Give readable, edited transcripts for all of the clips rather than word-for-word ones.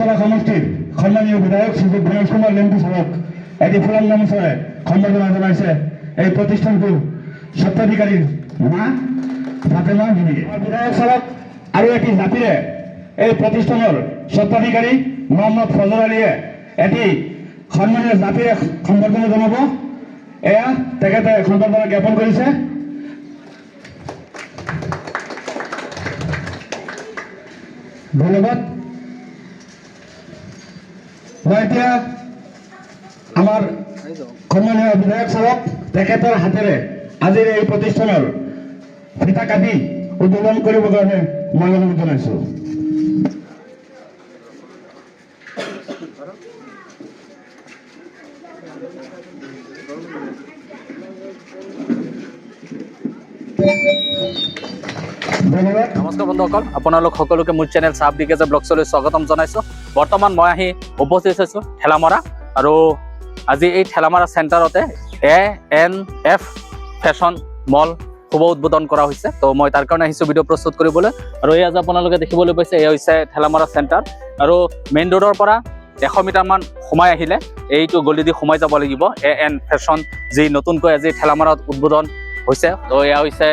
সমষ্টিৰ সন্মানীয় বিধায়ক শ্ৰী গণেশ কুমাৰ লেম্বু ছাৰক এটি ফুলাম গামোচাৰে সম্বৰ্ধনা জনাইছে এই প্ৰতিষ্ঠানটোৰ স্বত্বাধিকাৰী মা ফাতেমা বিবিয়ে। বিধায়ক ছাৰক আৰু এটি জাতিৰে এই প্ৰতিষ্ঠানৰ স্বত্বাধিকাৰী মহম্মদ ফজল আলীয়ে এটি সন্মানীয় জাতিৰে সম্বৰ্ধনা জনাব। এয়া তেখেতে সম্বৰ্ধনা জ্ঞাপন কৰিছে। ধন্যবাদ। মই এতিয়া আমাৰ সন্মানীয় বিধায়ক ছাৰক তেখেতৰ হাতেৰে আজিৰ এই প্ৰতিষ্ঠানৰ ফিতা কাটি উদ্বোধন কৰিবৰ কাৰণে মই অনুৰোধ জনাইছোঁ। নমস্কাৰ বন্ধুসকল, আপোনালোক সকলোকে মোৰ চেনেল চাব ডিকেজৰ ব্লগছলৈ স্বাগতম জনাইছোঁ। বৰ্তমান মই আহি উপস্থিত হৈছোঁ ঠেলামৰা, আৰু আজি এই ঠেলামৰা চেণ্টাৰতে ANF ফেশ্বন মল শুভ উদ্বোধন কৰা হৈছে। তো মই তাৰ কাৰণে আহিছোঁ ভিডিঅ' প্ৰস্তুত কৰিবলৈ। আৰু এই আজি আপোনালোকে দেখিবলৈ পাইছে, এয়া হৈছে ঠেলামৰা চেণ্টাৰ, আৰু মেইন ৰোডৰ পৰা 100 মিটাৰমান সোমাই আহিলে এইটো গলি দি সোমাই যাব লাগিব AN ফেশ্বন, যি নতুনকৈ আজি ঠেলামৰাত উদ্বোধন হৈছে। তো এয়া হৈছে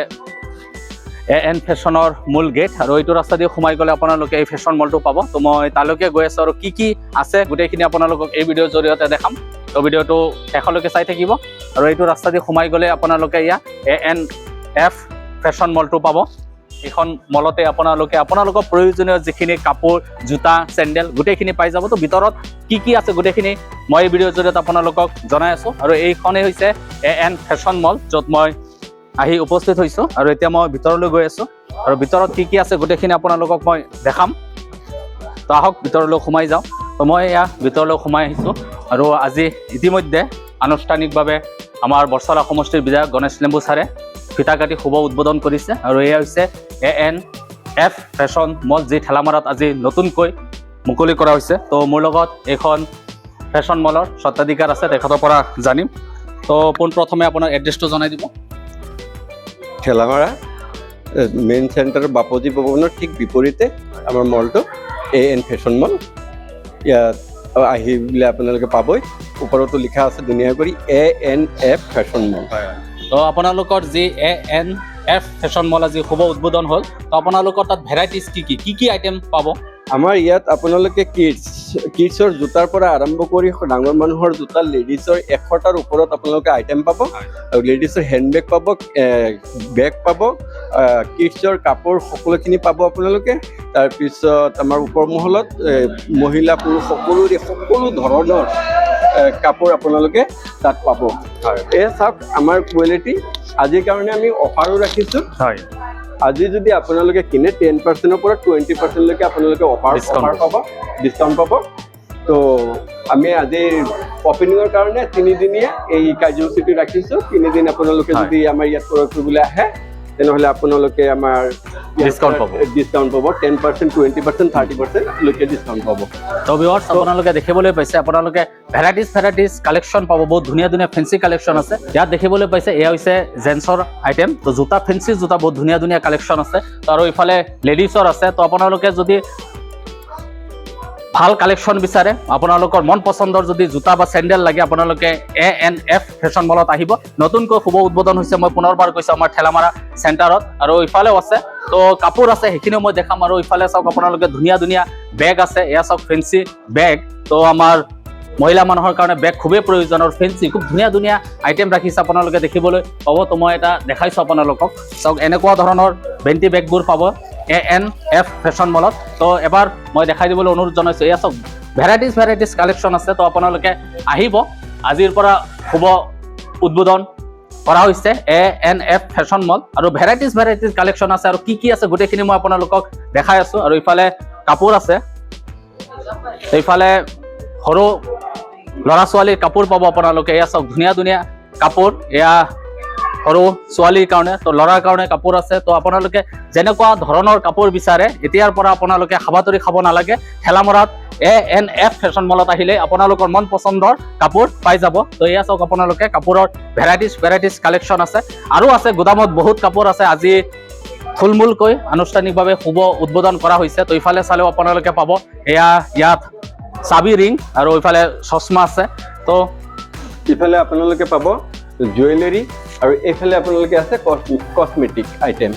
AN ফেশ্বনৰ মূল গেট, আৰু এইটো ৰাস্তা দি সোমাই গ'লে আপোনালোকে এই ফেশ্বন মলটো পাব। তো মই তালৈকে গৈ আছোঁ, আৰু কি আছে গোটেইখিনি আপোনালোকক এই ভিডিঅ'ৰ জৰিয়তে দেখাম। তো ভিডিঅ'টো শেষলৈকে চাই থাকিব। আৰু এইটো ৰাস্তা দি সোমাই গ'লে আপোনালোকে ইয়াত ANF ফেশ্বন মলটো পাব। এইখন মলতে আপোনালোকৰ প্ৰয়োজনীয় যিখিনি কাপোৰ, জোতা, চেণ্ডেল গোটেইখিনি পাই যাব। তো ভিতৰত কি আছে গোটেইখিনি মই এই ভিডিঅ'ৰ জৰিয়তে আপোনালোকক জনাই আছোঁ। আৰু এইখনেই হৈছে AN ফেশ্বন মল, য'ত মই আহি উপস্থিত হৈছোঁ, আৰু এতিয়া মই ভিতৰলৈ গৈ আছোঁ। আৰু ভিতৰত কি আছে গোটেইখিনি আপোনালোকক মই দেখাম। তো আহক ভিতৰলৈ সোমাই যাওঁ। তো মই এয়া ভিতৰলৈ সোমাই আহিছোঁ, আৰু আজি ইতিমধ্যে আনুষ্ঠানিকভাৱে আমাৰ বৰচলা সমষ্টিৰ বিধায়ক গণেশ লেম্বু ছাৰে ফিতা কাটি শুভ উদ্বোধন কৰিছে। আৰু এয়া হৈছে ANF ফেশ্বন মল, যি ঠেলামৰাত আজি নতুনকৈ মুকলি কৰা হৈছে। তো মোৰ লগত এইখন ফেশ্বন মলৰ স্বত্বাধিকাৰ আছে, তেখেতৰ পৰা জানিম। তো পোনপ্ৰথমে আপোনাৰ এড্ৰেছটো জনাই দিব। ঠেলামৰা মেইন চেণ্টাৰ বাপুজী ভৱনৰ ঠিক বিপৰীতে আমাৰ মলটো AN ফেশ্বন মল। ইয়াত আহিলে আপোনালোকে পাবই, ওপৰতো লিখা আছে ধুনীয়া কৰি ANF ফেশ্বন মল। তো আপোনালোকৰ যি ANF ফেশ্বন মল আজি শুভ উদ্বোধন হ'ল, তো আপোনালোকৰ তাত ভেৰাইটিজ কি আইটেম পাব? আমাৰ ইয়াত আপোনালোকে কিডছৰ জোতাৰ পৰা আৰম্ভ কৰি ডাঙৰ মানুহৰ জোতা, লেডিজৰ 100টাৰ ওপৰত আপোনালোকে আইটেম পাব। আৰু লেডিজৰ হেণ্ডবেগ পাব, বেগ পাব, কিডছৰ কাপোৰ সকলোখিনি পাব আপোনালোকে। তাৰপিছত আমাৰ ওপৰ মহলত মহিলা পুৰুষ সকলো ধৰণৰ কাপোৰ আপোনালোকে তাত পাব। এই চাওক আমাৰ কোৱালিটি। আজিৰ কাৰণে আমি অফাৰো ৰাখিছোঁ। হয়, আজি যদি আপোনালোকে কিনে 10%ৰ পৰা 20%লৈকে আপোনালোকে অফাৰ পাব, ডিছকাউণ্ট পাব। তো আমি আজি অপেনিঙৰ কাৰণে 3দিনীয়া এই কাৰ্যসূচীটো ৰাখিছোঁ। 3 দিন আপোনালোকে যদি আমাৰ ইয়াত প্ৰয়োগ কৰিবলৈ আহে, তেনেহ'লে আপোনালোকে আমাৰ ডিছকাউণ্ট পাব। 10%, 20%, 30% লৈকে ডিছকাউণ্ট পাব। তো ভিউৱাৰ্ছ, আপোনালোকে দেখিবলৈ পাইছে, আপোনালোকে ভেৰাইটিজ কালেকশ্যন পাব। বহুত ধুনীয়া ফেঞ্চি কালেকশ্যন আছে ইয়াত দেখিবলৈ পাইছে। এয়া হৈছে জেন্টছৰ আইটেম। তো জোতা, ফেঞ্চি জোতা বহুত ধুনীয়া কালেকশ্যন আছে। তো আৰু ইফালে লেডিছৰ আছে। তো আপোনালোকে যদি ভাল কালেকশ্যন বিচাৰে, আপোনালোকৰ মন পচন্দৰ যদি জোতা বা চেণ্ডেল লাগে, আপোনালোকে ANF ফেশ্বন মলত আহিব। নতুনকৈ শুভ উদ্বোধন হৈছে, মই পুনৰবাৰ কৈছোঁ, আমাৰ ঠেলামৰা চেণ্টাৰত। আৰু ইফালেও আছে, তো কাপোৰ আছে, সেইখিনিও মই দেখাম। আৰু ইফালে চাওক আপোনালোকে ধুনীয়া বেগ আছে। এয়া চাওক ফেঞ্চি বেগ। তো আমাৰ মহিলা মানুহৰ কাৰণে বেগ খুবেই প্ৰয়োজন, আৰু ফেঞ্চি খুব ধুনীয়া আইটেম ৰাখিছে, আপোনালোকে দেখিবলৈ পাব। তো মই এটা দেখাইছোঁ আপোনালোকক। চাওক এনেকুৱা ধৰণৰ বেণ্টি বেগবোৰ পাব ANF ফেশ্বন মলত। তো এবাৰ মই দেখাই দিবলৈ অনুৰোধ জনাইছোঁ। এয়া চাওক ভেৰাইটিজ কালেকশ্যন আছে। তো আপোনালোকে আহিব। আজিৰ পৰা শুভ উদ্বোধন কৰা হৈছে ANF ফেশ্বন মল, আৰু ভেৰাইটিজ কালেকশ্যন আছে। আৰু কি আছে গোটেইখিনি মই আপোনালোকক দেখাই আছোঁ। আৰু ইফালে কাপোৰ আছে, এইফালে সৰু ল'ৰা ছোৱালীৰ কাপোৰ পাব আপোনালোকে। এয়া চাওক ধুনীয়া কাপোৰ, এয়া সৰু ছোৱালীৰ কাৰণে, তো ল'ৰাৰ কাৰণে কাপোৰ আছে। তো আপোনালোকে যেনেকুৱা ধৰণৰ কাপোৰ বিচাৰে, এতিয়াৰ পৰা আপোনালোকে হাবাতৰি খাব নালাগে। ঠেলামৰাত ANF ফেশ্বন মলত আহিলে আপোনালোকৰ মন পচন্দৰ কাপোৰ পাই যাব। তো এয়া চাওক আপোনালোকে কাপোৰৰ ভেৰাইটিজ কালেকশ্যন আছে, আৰু আছে গুদামত বহুত কাপোৰ আছে। আজি থুলমূলকৈ আনুষ্ঠানিকভাৱে শুভ উদ্বোধন কৰা হৈছে। তো ইফালে চালেও আপোনালোকে পাব এয়া ইয়াত চাবি ৰিং আৰু ইফালে চশমা আছে। তো ইফালে আপোনালোকে পাব জুৱেলাৰী আৰু এইফালে আপোনালোকে আছে কছমেটিক আইটেম।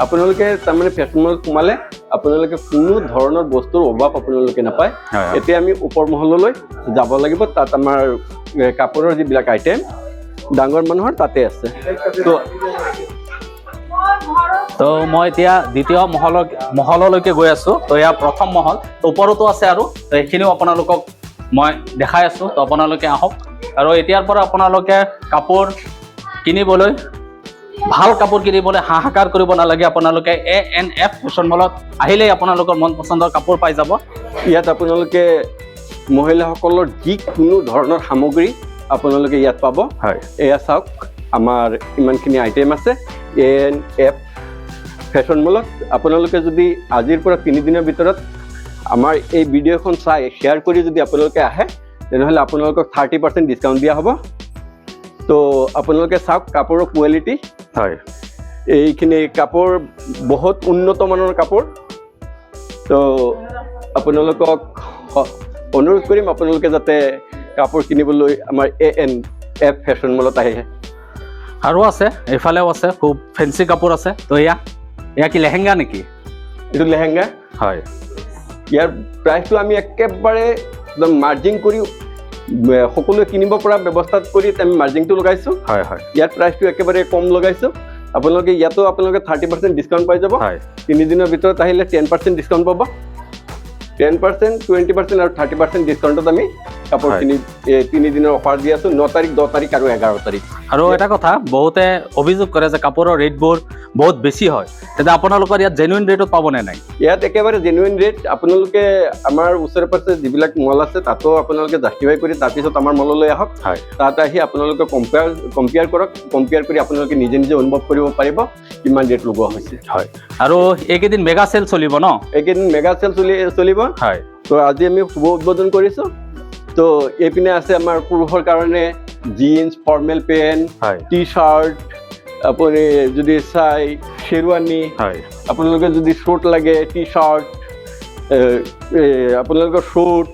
আপোনালোকে তাৰমানে ফেশ্বন মলত সোমালে আপোনালোকে কোনো ধৰণৰ বস্তুৰ অভাৱ আপোনালোকে নাপায়। হয়। এতিয়া আমি ওপৰ মহললৈ যাব লাগিব, তাত আমাৰ কাপোৰৰ যিবিলাক আইটেম ডাঙৰ মানুহৰ তাতে আছে। তো মই এতিয়া দ্বিতীয় মহললৈকে গৈ আছোঁ। তো এয়া প্ৰথম মহল, তো ওপৰতো আছে আৰু তো সেইখিনিও আপোনালোকক মই দেখাই আছোঁ। তো আপোনালোকে আহক আৰু এতিয়াৰ পৰা আপোনালোকে কাপোৰ কিনিবলৈ, ভাল কাপোৰ কিনিবলৈ হাহাকাৰ কৰিব নালাগে। আপোনালোকে ANF ফেশ্বন মলত আহিলেই আপোনালোকৰ মন পচন্দৰ কাপোৰ পাই যাব। ইয়াত আপোনালোকে মহিলাসকলৰ যিকোনো ধৰণৰ সামগ্ৰী আপোনালোকে ইয়াত পাব। হয়। এয়া চাওক, আমাৰ ইমানখিনি আইটেম আছে ANF ফেশ্বন মলত। আপোনালোকে যদি আজিৰ পৰা 3 দিনৰ ভিতৰত আমাৰ এই ভিডিঅ'খন চাই শ্বেয়াৰ কৰি যদি আপোনালোকে আহে, তেনেহ'লে আপোনালোকক 30% ডিছকাউণ্ট দিয়া হ'ব। তো আপোনালোকে চাওক কাপোৰৰ কোৱালিটি। হয়। এইখিনি কাপোৰ বহুত উন্নত মানৰ কাপোৰ। তো আপোনালোকক অনুৰোধ কৰিম আপোনালোকে যাতে কাপোৰ কিনিবলৈ আমাৰ ANF ফেশ্বন মলত আহে। আৰু আছে, এইফালেও আছে, খুব ফেঞ্চি কাপোৰ আছে। তো এয়া কি লেহেংগা নেকি? এইটো লেহেংগা। হয়। ইয়াৰ প্ৰাইচটো আমি একেবাৰে একদম মাৰ্জিং কৰি সকলোৱে কিনিব পৰা ব্যৱস্থাত কৰি আমি মাৰ্জিংটো লগাইছোঁ। হয় হয়। ইয়াৰ প্ৰাইচটো একেবাৰে কম লগাইছোঁ। আপোনালোকে ইয়াতো আপোনালোকে 30% ডিছকাউণ্ট পাই যাব। হয়। 3 দিনৰ ভিতৰত আহিলে 10% ডিছকাউণ্ট পাব। 10%, 20% আৰু 30% ডিছকাউণ্টত আমি কাপোৰখিনি 3 দিনৰ অফাৰ দি আছোঁ, 9 তাৰিখ, 10 তাৰিখ আৰু 11 তাৰিখ। আৰু এটা কথা, বহুতে অভিযোগ কৰে যে কাপোৰৰ ৰেটবোৰ বহুত বেছি হয়। তেতিয়া আপোনালোকৰ ইয়াত জেনুইন ৰেটত পাবনে নাই? ইয়াত একেবাৰে জেনুইন ৰেট। আপোনালোকে আমাৰ ওচৰে পাজৰে যিবিলাক মল আছে তাতো আপোনালোকে জাষ্টিফাই কৰি তাৰপিছত আমাৰ মললৈ আহক। হয়। তাত আহি আপোনালোকে কম্পেয়াৰ কৰক। কম্পেয়াৰ কৰি আপোনালোকে নিজে নিজে অনুভৱ কৰিব পাৰিব কিমান ৰেট লগোৱা হৈছে। হয়। আৰু এইকেইদিন মেগা চেল চলিব ন? এইকেইদিন মেগা চেল চলিব। হয়। তো আজি আমি শুভ উদ্বোধন কৰিছোঁ। তো এইপিনে আছে আমাৰ পুৰুষৰ কাৰণে জিন্স, ফৰ্মেল পেণ্ট, হয়। টি চাৰ্ট, আপুনি যদি চাই শ্বেৰৱানী, হয়। আপোনালোকে যদি শ্বুট লাগে, টি চাৰ্ট, আপোনালোকৰ শ্বুট,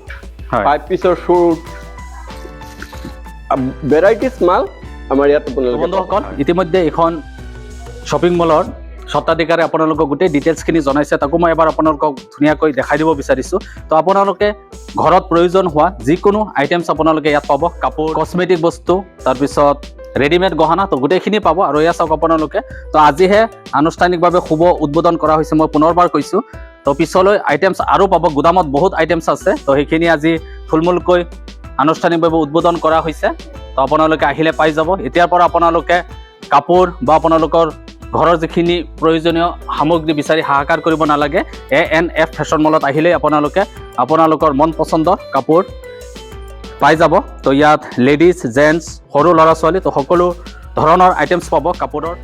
হয়। 5 পিচৰ শ্বুট, ভেৰাইটিজ মাল আমাৰ ইয়াত আপোনালোকে বন্ধুসকল, ইতিমধ্যে এইখন শ্বপিং মলৰ স্বত্বাধিকাৰে আপোনালোকক গোটেই ডিটেইলছখিনি জনাইছে। তাকো মই এবাৰ আপোনালোকক ধুনীয়াকৈ দেখাই দিব বিচাৰিছোঁ। তো আপোনালোকে ঘৰত প্ৰয়োজন হোৱা যিকোনো আইটেমছ আপোনালোকে ইয়াত পাব। কাপোৰ, কছমেটিক বস্তু, তাৰপিছত ৰেডিমেড গহনা, তো গোটেইখিনি পাব। আৰু এয়া চাওক আপোনালোকে, তো আজিহে আনুষ্ঠানিকভাৱে শুভ উদ্বোধন কৰা হৈছে। মই পুনৰবাৰ কৈছোঁ, তো পিছলৈ আইটেমছ আৰু পাব। গুদামত বহুত আইটেমছ আছে। তো সেইখিনি আজি থুলমূলকৈ আনুষ্ঠানিকভাৱে উদ্বোধন কৰা হৈছে। তো আপোনালোকে আহিলে পাই যাব। এতিয়াৰ পৰা আপোনালোকে কাপোৰ বা আপোনালোকৰ ঘৰৰ যিখিনি প্ৰয়োজনীয় সামগ্ৰী বিচাৰি হাহাকাৰ কৰিব নালাগে। ANF ফেশ্বন মলত আহিলেই আপোনালোকৰ মন পচন্দৰ কাপোৰ পাই যাব। তো ইয়াত লেডিজ, জেণ্টছ, সৰু ল'ৰা ছোৱালী, তো সকলো ধৰণৰ আইটেমছ পাব কাপোৰৰ।